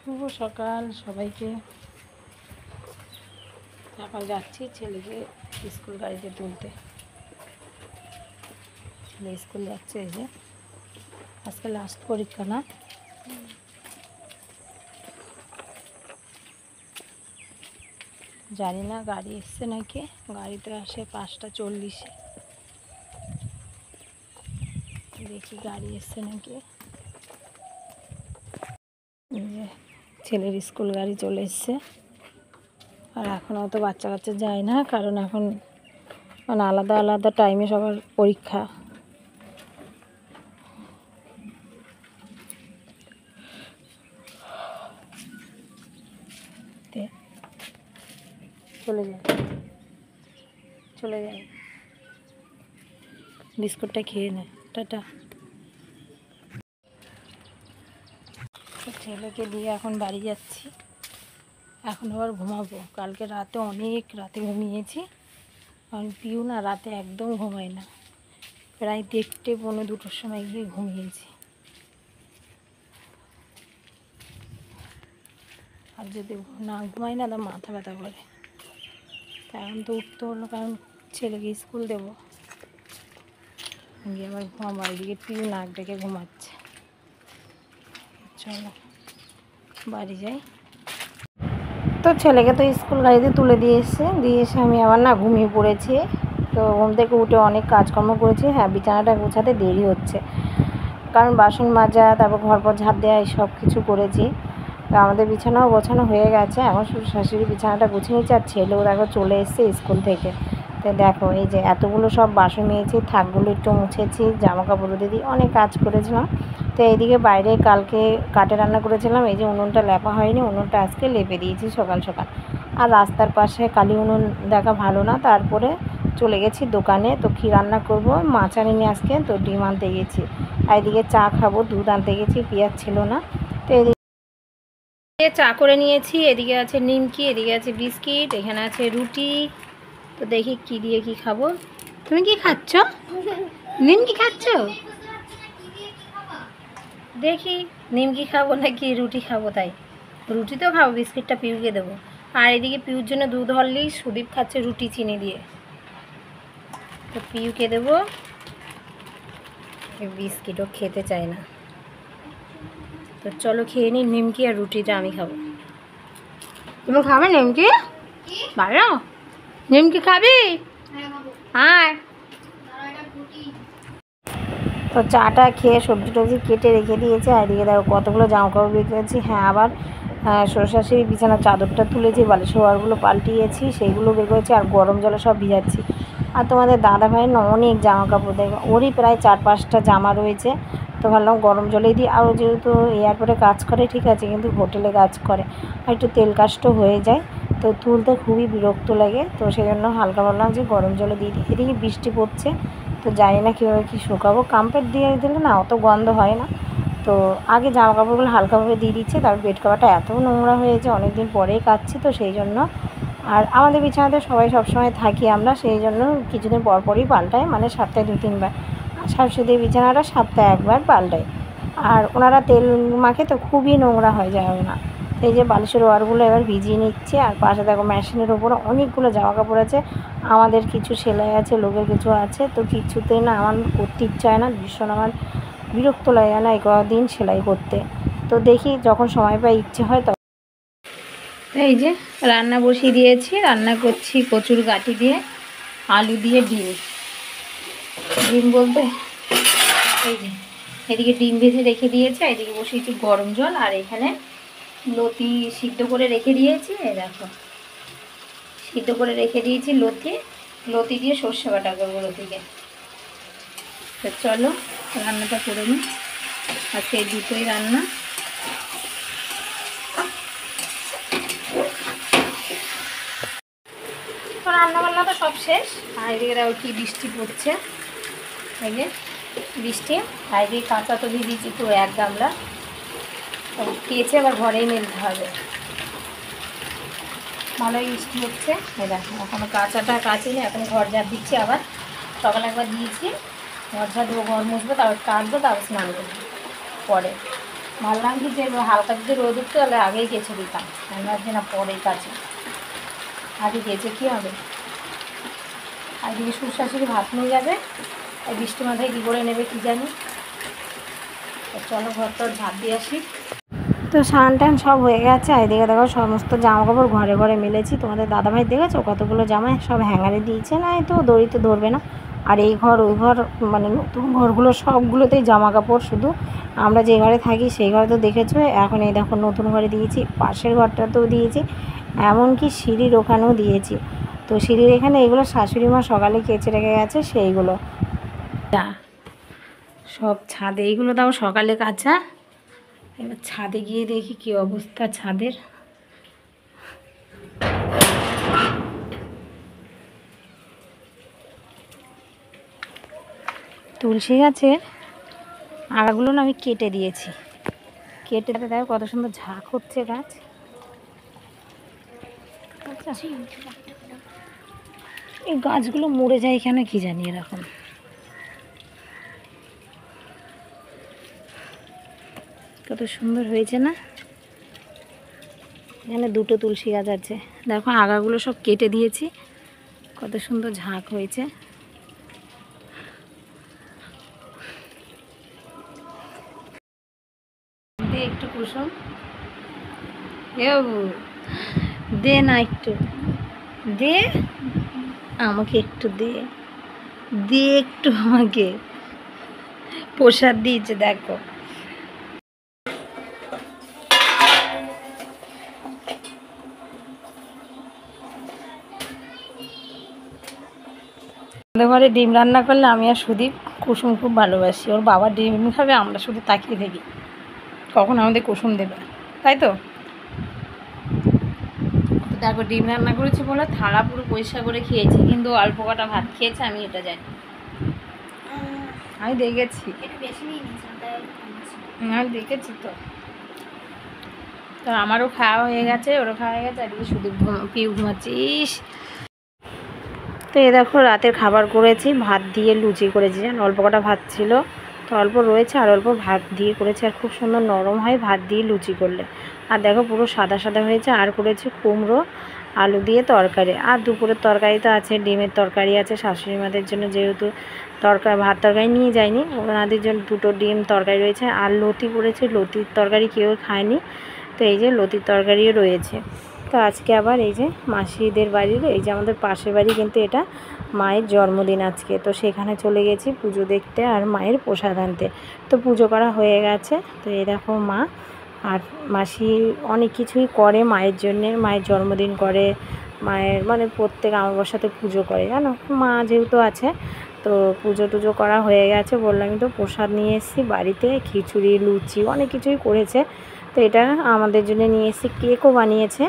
শুভ সকাল সবাইকে। এখন যাচ্ছি ছেলেকে স্কুল গাড়িতে তুলতে। ছেলে স্কুল যাচ্ছে, এই যে আজকে লাস্ট পরীক্ষা না? জানি না গাড়ি এসছে নাকি। গাড়িতে আসে 5:40। দেখি গাড়ি এসছে নাকি। এই যে ছেলের স্কুল গাড়ি চলে এসছে। আর এখন অত বাচ্চা কাচ্চা যায় না, কারণ এখন মানে আলাদা আলাদা টাইমে সবার পরীক্ষা। চলে যায় বিস্কুটটা খেয়ে নে। টাটা। ছেলেকে দিয়ে এখন বাড়ি যাচ্ছি। এখন আবার ঘুমাবো। কালকে রাতে অনেক রাতে ঘুমিয়েছি। কারণ পিউ না রাতে একদম ঘুমায় না, প্রায় 1:30 পৌনে 2টোর সময় গিয়ে ঘুমিয়েছি। আর যদি না ঘুমাই না তো মাথা ব্যথা করে। তাই এখন তো উঠতে হলো, কারণ ছেলেকে স্কুল দেবো। গিয়ে আবার ঘুমাবো। এদিকে পিউ নাক ডেকে ঘুমাচ্ছে। চলো বাড়ি যাই। তো ছেলেকে তো স্কুল গাড়িতে তুলে দিয়ে এসে আমি আবার না ঘুমিয়ে পড়েছি। তো ঘুম থেকে উঠে অনেক কাজকর্ম করেছি। হ্যাঁ, বিছানাটা গোছাতে দেরি হচ্ছে, কারণ বাসন মাজা, তারপর ঘর পর ঝাড় দেওয়া, এই সব কিছু করেছি। তো আমাদের বিছানাও গোছানো হয়ে গেছে। এখন শুধু শাশুড়ি বিছানাটা গুছিয়ে নিচ্ছে, আর ছেলেও দেখো চলে এসছে স্কুল থেকে। তো দেখো এই যে এতগুলো সব বাসন নিয়েছি, থাকগুলো একটু মুছেছি, জামা কাপড় দিদি অনেক কাজ করেছিলাম। তো এইদিকে বাইরে কালকে কাঠে রান্না করেছিলাম। এই যে উনুনটা লেপা হয়নি, উনুনটা আজকে লেপে দিয়েছি সকাল সকাল। আর রাস্তার পাশে কালী উনুন দেখা ভালো না, তারপরে চলে গেছি দোকানে। তো কী রান্না করব, মাছ আনিনি আজকে, তো ডিম আনতে গেছি। আর এদিকে চা খাবো, দুধ আনতে গেছি, পেঁয়াজ ছিল না। তো এদিকে চা করে নিয়েছি। এদিকে আছে নিমকি, এদিকে আছে বিস্কিট, এখানে আছে রুটি। তো দেখি কি দিয়ে কি খাবো। তুমি কি খাচ্ছ? নিমকি খাচ্ছ? দেখি নিমকি খাবো নাকি রুটি খাবো। তাই রুটি তো খাবো, বিস্কিটটা পিউকে দেবো। আর এদিকে পিউর জন্য দুধ হরলিক্স, সুদীপ খাচ্ছে রুটি চিনি দিয়ে। তো পিউকে দেবো। বিস্কিটও খেতে চায় না। তো চলো খেয়ে নিই নিমকি, আর রুটিটা আমি খাবো। তুমি খাবে নিমকি? ভালো নিমকি খাবি? হ্যাঁ। তো চাটা খেয়ে সবজি টবজি কেটে রেখে দিয়েছে। আর এদিকে দেখো কতগুলো জামা কাপড় বেরিয়েছি। হ্যাঁ, আবার শ্বশুরশাশুড়ি বিছানার চাদরটা তুলেছি, বালিশের ওয়ারগুলো পাল্টিয়েছি, সেইগুলো বের করেছি, আর গরম জলে সব ভিজাচ্ছি। আর তোমাদের দাদা ভাইয়ের না অনেক জামা কাপড়, দেখো ওরই প্রায় 4-5টা জামা রয়েছে। তো ভাবলাম গরম জলেই দিই। আর যেহেতু এয়ারপোর্টে কাজ করে ঠিক আছে, কিন্তু হোটেলে কাজ করে, আর একটু তেল কাজটা হয়ে যায়, তো তুলতে খুবই বিরক্ত লাগে। তো সেই জন্য হালকা ভাবলাম যে গরম জলে দিয়ে দিই। এদিকে বৃষ্টি পড়ছে, তো জানি না কীভাবে কী শুকাবো। কাম্পেট দিয়ে দিলে না অত গন্ধ হয় না। তো আগে জামা কাপড়গুলো হালকাভাবে দিয়ে দিচ্ছে। তারপর বেড কভারটা এত নোংরা হয়েছে, অনেক দিন পরেই কাচ্ছি, তো সেই জন্য। আর আমাদের বিছানাতে সবাই সবসময় থাকি আমরা, সেই জন্য কিছুদিন পর পরই পাল্টায়, মানে সপ্তাহে 2-3 বার। আর শাশুড়িদের বিছানাটা সপ্তাহে 1বার পাল্টায়। আর ওনারা তেল মাখে, তো খুবই নোংরা হয়ে যায় না। এই যে বালিশের ওয়ারগুলো এবার ভিজিয়ে নিচ্ছে। আর পাশে দেখো মেশিনের ওপরে অনেকগুলো জামা কাপড় আছে। আমাদের কিছু সেলাই আছে, লোকের কিছু আছে। তো কিছুতেই না আমার করতে ইচ্ছা হয় না, ভীষণ আমার বিরক্ত লাগে না এই কদিন সেলাই করতে। তো দেখি যখন সময় পাই, ইচ্ছে হয় তখন। এই যে রান্না বসিয়ে দিয়েছি, রান্না করছি কচুর গাঁটি দিয়ে, আলু দিয়ে, ডিম বলতে এই যে এদিকে ডিম ভেজে রেখে দিয়েছে, এদিকে বসিয়েছি গরম জল। আর এখানে লতি সিদ্ধ করে রেখে দিয়েছি। এই দেখো সিদ্ধ করে রেখে দিয়েছি লতি দিয়ে সর্ষে বাটা করবো লতিকে। তো চলো রান্নাটা করে নিই। আজকে এই দুটোই রান্না। তো রান্নাবান্না তো সব শেষ। আর এদিকে দেখো কি বৃষ্টি পড়ছে, এই যে বৃষ্টি। আর এদিকে কাঁচা তো দিয়ে দিয়েছি পুরো 1 গামলা, কেচে আবার ঘরেই মেলতে হবে। ভালোই বৃষ্টি হচ্ছে। এই দেখো এখনও কাঁচাটা কাচিনি, এখন ঘর ঝাড় দিচ্ছি। আবার সকালে একবার দিয়েছি, ঘর ঝাড় দেবো, ঘর মুছবো, তারপর কাটবো, তারপর স্নান করবো পরে। ভাবলাম কি যে হালকা যদি রোদ উঠতো তাহলে আগেই কেচে দিতাম, আমরা যে না পরে কাছে আগে কেচে কী হবে। আর দিকে শ্বশুর ভাত নিয়ে যাবে, এই বৃষ্টি মাথায় কী করে নেবে কী জানি। চলো ঘরটার ঝাঁপ দিয়ে আসি। তো স্নান টান সব হয়ে গেছে, এদিকে দেখো সমস্ত জামা কাপড় ঘরে ঘরে মেলেছি। তোমাদের দাদাভাই দেখেছো কতগুলো জামা সব হ্যাঙ্গারে দিয়েছে, না তো দড়িতে ধরবে না। আর এই ঘর ওই ঘর মানে নতুন ঘরগুলো সবগুলোতেই জামা কাপড়, শুধু আমরা যে ঘরে থাকি সেই ঘরে তো দেখেছো। এখন এই দেখো নতুন ঘরে দিয়েছি, পাশের ঘরটাতেও দিয়েছি, এমনকি সিঁড়ির ওখানেও দিয়েছি। তো সিঁড়ির এখানে এগুলো শাশুড়ি মা সকালে কেচে রেখে গেছে, সেইগুলো সব ছাদে, এইগুলো তাও সকালে কাচা। এবার ছাদে গিয়ে দেখি কি অবস্থা ছাদের। তুলসী গাছের আগাগুলো না আমি কেটে দিয়েছি, কেটে দেখো কত সুন্দর ঝাঁক হচ্ছে গাছ। এই গাছগুলো মরে যায় কেন কি জানি এরকম। কত সুন্দর হয়েছে না। এখানে দুটো তুলসী গাছ আছে, দেখো আগাগুলো সব কেটে দিয়েছি, কত সুন্দর ঝাঁক হয়েছে। দে একটু কুসুম, দে না একটু দে, আমাকে একটু দে, দে একটু আমাকে। প্রসাদ দিয়েছে দেখো। আমাদের ঘরে ডিম রান্না করলে আমি আর সুদীপ কুসুম খুব ভালোবাসি, ওর বাবা ডিম খাবে, আমরা শুধু তাকিয়ে থাকি কখন আমাদের কুসুম দেবে, তাই তো। দেখো ডিম রান্না করেছি বলে থালা পুরো পরিষ্কার করে খেয়েছি, কিন্তু অল্প কটা ভাত খেয়েছে, আমি এটা জানি, আমি দেখেছি, আমি দেখেছি। তো তো আমারও খাওয়া হয়ে গেছে, ওরও খাওয়া হয়ে গেছে, আজকে শুধু পিউ ঘুমাচ্ছিস। তো এ দেখো রাতের খাবার করেছি, ভাত দিয়ে লুচি করেছি, জান অল্প কটা ভাত ছিল তো অল্প রয়েছে, আর অল্প ভাত দিয়ে করেছি, আর খুব সুন্দর নরম হয় ভাত দিয়ে লুচি করলে। আর দেখো পুরো সাদা সাদা হয়েছে। আর করেছি কুমড়ো আলু দিয়ে তরকারি, আর দুপুরের তরকারি তো আছে, ডিমের তরকারি আছে শাশুড়ি মাদের জন্য, যেহেতু ভাত তরকারি নিয়ে যায়নি, ওনাদের জন্য দুটো ডিম তরকারি রয়েছে। আর লতি করেছি, লতির তরকারি কেউ খায়নি, তো এই যে লতির তরকারিও রয়েছে। তো আজকে আবার এই যে মাসিদের বাড়ির, এই যে আমাদের পাশের বাড়ি, কিন্তু এটা মায়ের জন্মদিন আজকে, তো সেখানে চলে গেছি পুজো দেখতে আর মায়ের প্রসাদ আনতে। তো পুজো করা হয়ে গেছে। তো এই দেখো মা আর মাসি অনেক কিছুই করে মায়ের জন্যে, মায়ের জন্মদিন করে, মায়ের মানে প্রত্যেক অমাবস্যাতে পুজো করে, জানো মা যেহেতু আছে। তো পুজো টুজো করা হয়ে গেছে, বললাম তো প্রসাদ নিয়ে এসেছি বাড়িতে, খিচুড়ি লুচি অনেক কিছুই করেছে। তো এটা আমাদের জন্য নিয়ে এসেছি, কেকও বানিয়েছে।